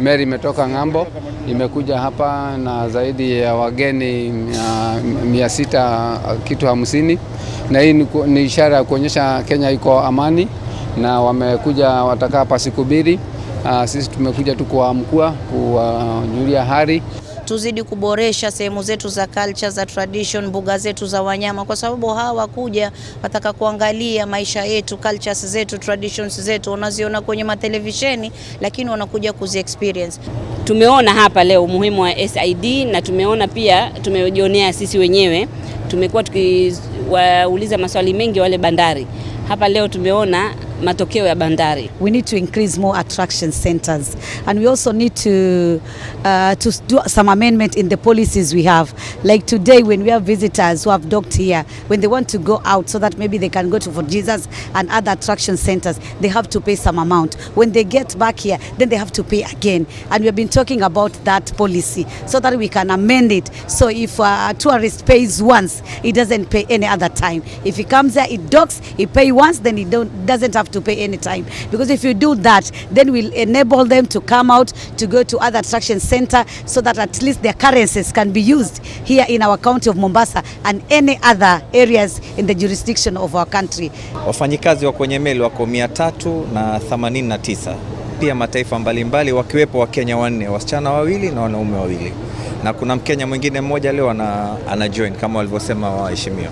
Mary imetoka ng'ambo, imekuja hapa na zaidi ya wageni 600 kitu 50, na hii ni ishara ya kuonyesha Kenya iko amani, na wamekuja watakaa hapa siku 2. Sisi tumekuja tu kuamkua kujulia hali. Tuzidi kuboresha sehemu zetu za culture, za tradition, mbuga zetu za wanyama, kwa sababu hawa kuja wataka kuangalia maisha yetu, cultures zetu, traditions zetu, wanaziona kwenye televisheni, lakini wanakuja kuzi-experience. Tumeona hapa leo umuhimu wa SID, na tumeona pia, tumejionea sisi wenyewe, tumekuwa tukiwauliza maswali mengi wale bandari. Hapa leo tumeona matokeo ya bandari. We need to increase more attraction centers, and we also need to do some amendment in the policies we have. Like today, when we have visitors who have docked here, when they want to go out so that maybe they can go to Fort Jesus and other attraction centers, they have to pay some amount. When they get back here, then they have to pay again. And we have been talking about that policy so that we can amend it. So if a tourist pays once, he doesn't pay any other time. If he comes there, he docks, he pay once, then he doesn't have to pay any time. Because if you do that, then we'll enable them to come out to go to other attraction center, so that at least their currencies can be used here in our county of Mombasa and any other areas in the jurisdiction of our country. Wafanyikazi wa kwenye meli wako 389, pia mataifa mbalimbali, wakiwepo Wakenya 4, wasichana 2 na wanaume 2, na kuna Mkenya mwingine mmoja leo ana join kama walivyosema waheshimiwa.